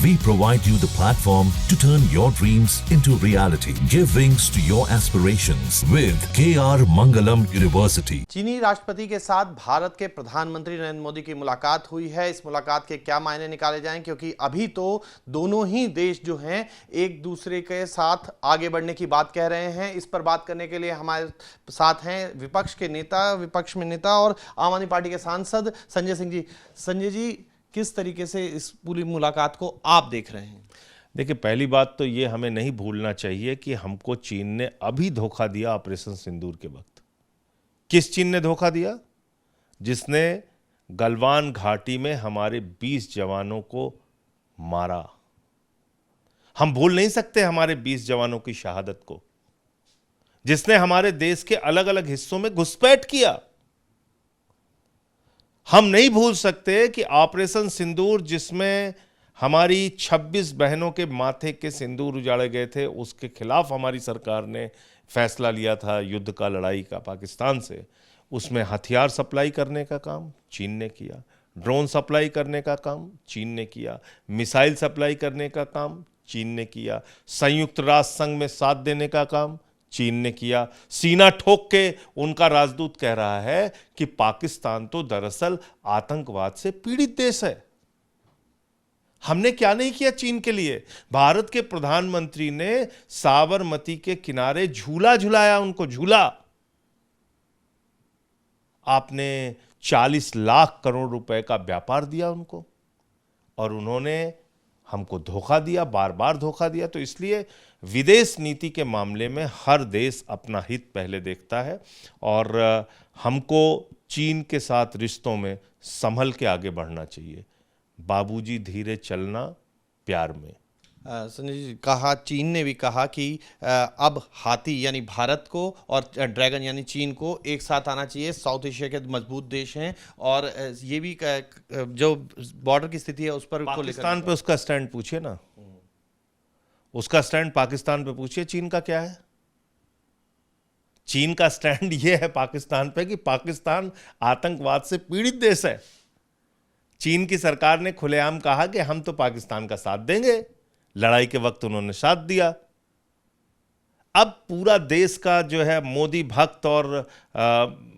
We provide you the platform to turn your dreams into reality. Give wings to your aspirations with KR Mangalam University. चीनी राष्ट्रपति के साथ भारत के प्रधानमंत्री नरेंद्र मोदी की मुलाकात हुई है। इस मुलाकात के क्या मायने निकाले जाएं, क्योंकि अभी तो दोनों ही देश जो हैं एक दूसरे के साथ आगे बढ़ने की बात कह रहे हैं। इस पर बात करने के लिए हमारे साथ हैं विपक्ष में नेता और आम आदमी पार्टी के सांसद संजय सिंह जी। संजय जी, किस तरीके से इस पूरी मुलाकात को आप देख रहे हैं? देखिए, पहली बात तो ये हमें नहीं भूलना चाहिए कि हमको चीन ने अभी धोखा दिया ऑपरेशन सिंदूर के वक्त। किस चीन ने धोखा दिया? जिसने गलवान घाटी में हमारे 20 जवानों को मारा। हम भूल नहीं सकते हमारे 20 जवानों की शहादत को। जिसने हमारे देश के अलग अलग हिस्सों में घुसपैठ किया। हम नहीं भूल सकते कि ऑपरेशन सिंदूर, जिसमें हमारी 26 बहनों के माथे के सिंदूर उजाड़े गए थे, उसके खिलाफ हमारी सरकार ने फैसला लिया था युद्ध का, लड़ाई का पाकिस्तान से। उसमें हथियार सप्लाई करने का काम चीन ने किया, ड्रोन सप्लाई करने का काम चीन ने किया, मिसाइल सप्लाई करने का काम चीन ने किया, संयुक्त राष्ट्र संघ में साथ देने का काम चीन ने किया। सीना ठोक के उनका राजदूत कह रहा है कि पाकिस्तान तो दरअसल आतंकवाद से पीड़ित देश है। हमने क्या नहीं किया चीन के लिए? भारत के प्रधानमंत्री ने साबरमती के किनारे झूला झुलाया, उनको झूला। आपने 40 लाख करोड़ रुपए का व्यापार दिया उनको, और उन्होंने हमको धोखा दिया, बार बार धोखा दिया। तो इसलिए विदेश नीति के मामले में हर देश अपना हित पहले देखता है, और हमको चीन के साथ रिश्तों में संभल के आगे बढ़ना चाहिए। बाबूजी धीरे चलना प्यार में। संजय जी, चीन ने भी कहा कि अब हाथी यानी भारत को और ड्रैगन यानी चीन को एक साथ आना चाहिए। साउथ एशिया के मजबूत देश हैं, और ये भी जो बॉर्डर की स्थिति है उस पर पाकिस्तान पे उसका स्टैंड पूछिए ना। उसका स्टैंड पाकिस्तान पे पूछिए, चीन का क्या है? चीन का स्टैंड ये है पाकिस्तान पे कि पाकिस्तान आतंकवाद से पीड़ित देश है। चीन की सरकार ने खुलेआम कहा कि हम तो पाकिस्तान का साथ देंगे। लड़ाई के वक्त उन्होंने साथ दिया। अब पूरा देश का जो है मोदी भक्त और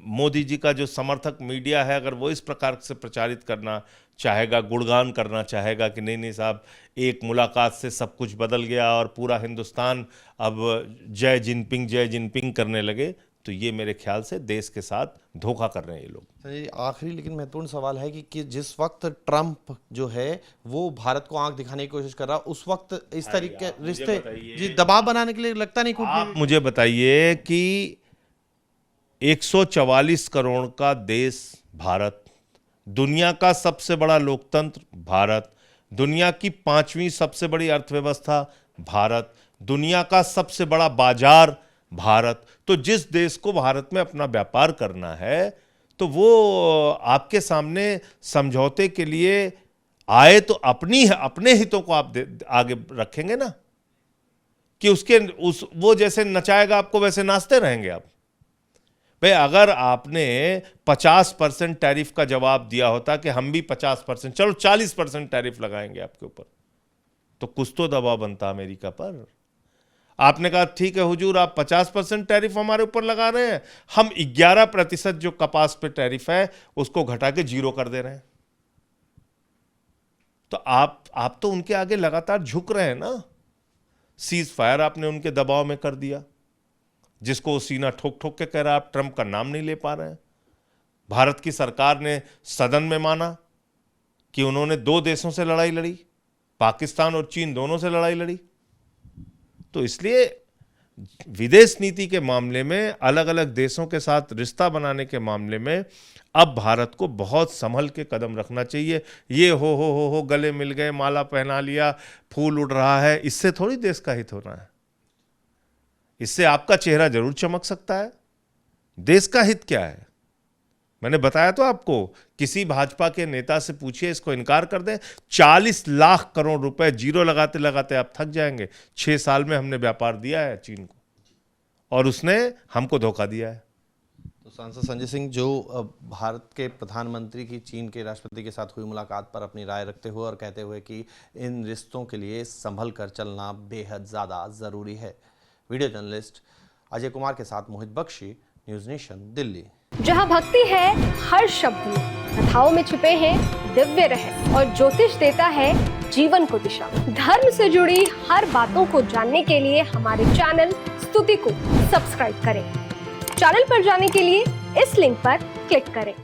मोदी जी का जो समर्थक मीडिया है, अगर वो इस प्रकार से प्रचारित करना चाहेगा, गुणगान करना चाहेगा कि नहीं साहब, एक मुलाकात से सब कुछ बदल गया और पूरा हिंदुस्तान अब जय जिनपिंग करने लगे, तो ये मेरे ख्याल से देश के साथ धोखा कर रहे हैं ये लोग। आखिरी लेकिन महत्वपूर्ण सवाल है कि जिस वक्त ट्रंप जो है वो भारत को आंख दिखाने की कोशिश कर रहा, उस वक्त इस तरीके रिश्ते जी दबाव बनाने के लिए लगता नहीं कुछ। आप मुझे बताइए कि 144 करोड़ का देश भारत, दुनिया का सबसे बड़ा लोकतंत्र भारत, दुनिया की 5वीं सबसे बड़ी अर्थव्यवस्था भारत, दुनिया का सबसे बड़ा बाजार भारत। तो जिस देश को भारत में अपना व्यापार करना है, तो वो आपके सामने समझौते के लिए आए तो अपने हितों को आप आगे रखेंगे ना, कि वो जैसे नचाएगा आपको वैसे नाचते रहेंगे आप। भाई, अगर आपने 50% टैरिफ का जवाब दिया होता कि हम भी 50%, चलो 40% टैरिफ लगाएंगे आपके ऊपर, तो कुछ तो दबाव बनता अमेरिका पर। आपने कहा ठीक है हुजूर, आप 50% टैरिफ हमारे ऊपर लगा रहे हैं, हम 11% जो कपास पे टैरिफ है उसको घटा के 0 कर दे रहे हैं। तो आप तो उनके आगे लगातार झुक रहे हैं ना। सीज फायर आपने उनके दबाव में कर दिया, जिसको सीना ठोक ठोक के कह रहा है, आप ट्रंप का नाम नहीं ले पा रहे हैं। भारत की सरकार ने सदन में माना कि उन्होंने 2 देशों से लड़ाई लड़ी, पाकिस्तान और चीन दोनों से लड़ाई लड़ी। तो इसलिए विदेश नीति के मामले में, अलग अलग देशों के साथ रिश्ता बनाने के मामले में अब भारत को बहुत संभल के कदम रखना चाहिए। ये हो गले मिल गए, माला पहना लिया, फूल उड़ रहा है, इससे थोड़ी देश का हित होना है। इससे आपका चेहरा जरूर चमक सकता है, देश का हित क्या है? मैंने बताया तो आपको, किसी भाजपा के नेता से पूछिए, इसको इनकार कर दें। 40 लाख करोड़ रुपए 0 लगाते लगाते आप थक जाएंगे। 6 साल में हमने व्यापार दिया है चीन को, और उसने हमको धोखा दिया है। तो सांसद संजय सिंह, जो भारत के प्रधानमंत्री की चीन के राष्ट्रपति के साथ हुई मुलाकात पर अपनी राय रखते हुए और कहते हुए कि इन रिश्तों के लिए संभल कर चलना बेहद ज़्यादा ज़रूरी है। वीडियो जर्नलिस्ट अजय कुमार के साथ मोहित बख्शी, न्यूज़ नेशन, दिल्ली। जहाँ भक्ति है हर शब्द में, कथाओं में छुपे हैं दिव्य रहस्य और ज्योतिष देता है जीवन को दिशा। धर्म से जुड़ी हर बातों को जानने के लिए हमारे चैनल स्तुति को सब्सक्राइब करें। चैनल पर जाने के लिए इस लिंक पर क्लिक करें।